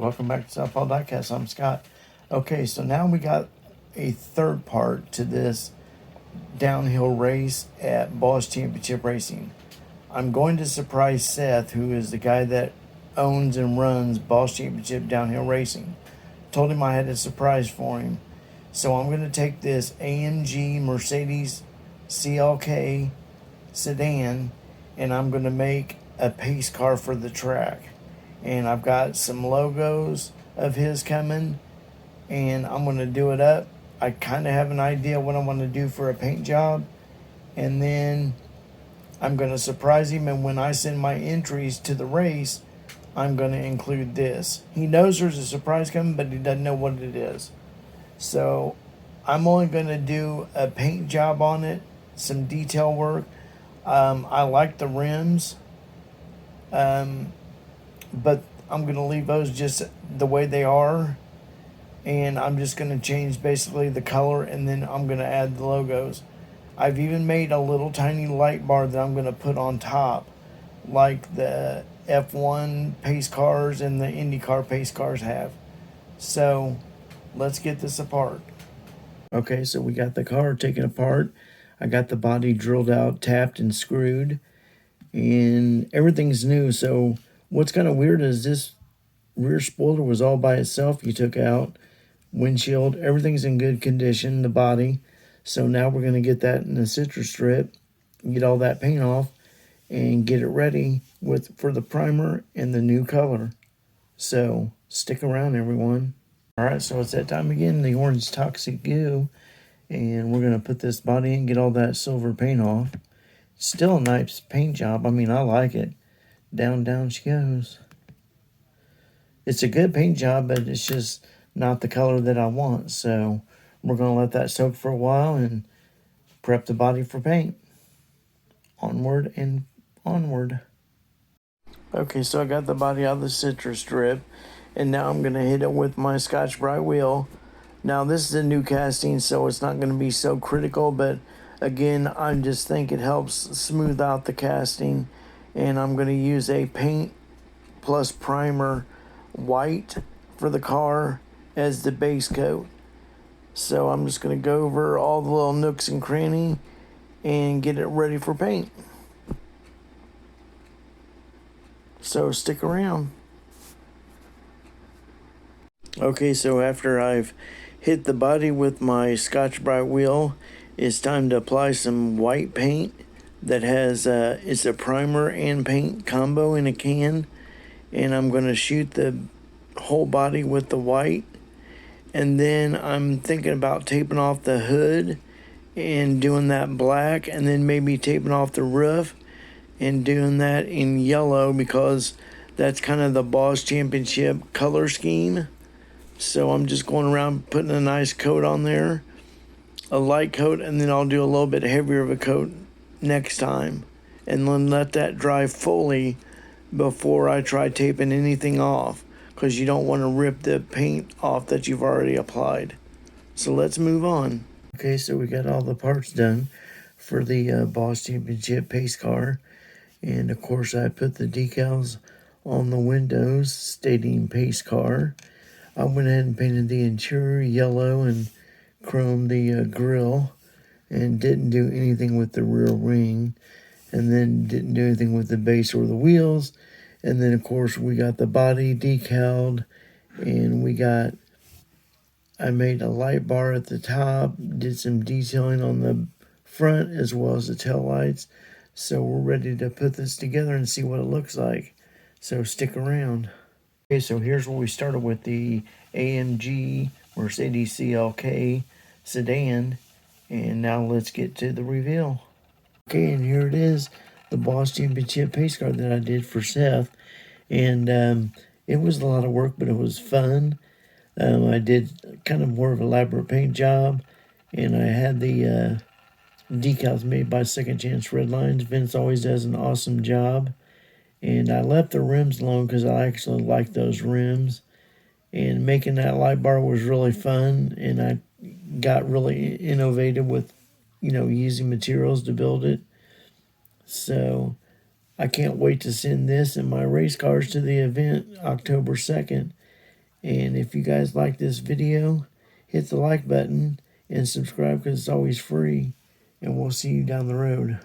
Welcome back to Southpaw Diecast. I'm Scott. Okay, so now we got a third part to this downhill race at Boss Championship Racing. I'm going to surprise Seth, who is the guy that owns and runs Boss Championship Downhill Racing. Told him I had a surprise for him. So I'm going to take this AMG Mercedes CLK sedan and I'm going to make a pace car for the track. And I've got some logos of his coming and I'm going to do it up. I kind of have an idea what I want to do for a paint job, and then I'm going to surprise him, and when I send my entries to the race, I'm going to include this. He knows there's a surprise coming, but he doesn't know what it is. So I'm only going to do a paint job on it, some detail work. I like the rims, but I'm going to leave those just the way they are. And I'm just going to change basically the color, and then I'm going to add the logos. I've even made a little tiny light bar that I'm going to put on top, like the F1 pace cars and the IndyCar pace cars have. So let's get this apart. Okay, so we got the car taken apart. I got the body drilled out, tapped, and screwed, and everything's new. So what's kind of weird is this rear spoiler was all by itself. You took out windshield, everything's in good condition, the body. So now we're going to get that in the citrus strip, get all that paint off, and get it ready for the primer and the new color. So stick around, everyone. All right, so it's that time again, the orange toxic goo, and we're going to put this body in, get all that silver paint off. Still a nice paint job. I mean, I like it. Down she goes. It's a good paint job, but it's just not the color that I want. So we're going to let that soak for a while and prep the body for paint. Onward and onward. Okay, so I got the body out of the citrus strip, and now I'm going to hit it with my Scotch-Brite wheel. Now this is a new casting, so it's not going to be so critical, but again, I just think it helps smooth out the casting. And I'm going to use a paint plus primer white for the car as the base coat. So I'm just going to go over all the little nooks and crannies and get it ready for paint. So stick around. Okay, so after I've hit the body with my Scotch-Brite wheel, it's time to apply some white paint that has it's a primer and paint combo in a can, and I'm going to shoot the whole body with the white. And then I'm thinking about taping off the hood and doing that black, and then maybe taping off the roof and doing that in yellow, because that's kind of the Boss Championship color scheme. So I'm just going around putting a nice coat on there, a light coat, and then I'll do a little bit heavier of a coat next time, and then let that dry fully before I try taping anything off, because you don't want to rip the paint off that you've already applied. So let's move on. Okay, so we got all the parts done for the Boss Championship pace car, and of course I put the decals on the windows stating pace car. I went ahead and painted the interior yellow and chromed the grill, and didn't do anything with the rear wing, and then didn't do anything with the base or the wheels. And then of course we got the body decaled, and I made a light bar at the top, did some detailing on the front as well as the tail lights. So we're ready to put this together and see what it looks like. So stick around. Okay, so here's where we started with the AMG Mercedes CLK sedan, and now let's get to the reveal. Okay, and here it is, the Boss Championship pace car that I did for Seth, and it was a lot of work, but it was fun. I did kind of more of an elaborate paint job, and I had the decals made by Second Chance Red Lines. Vince always does an awesome job. And I left the rims alone because I actually like those rims. And making that light bar was really fun. And I got really innovative with, using materials to build it. So I can't wait to send this and my race cars to the event October 2nd. And if you guys like this video, hit the like button and subscribe because it's always free. And we'll see you down the road.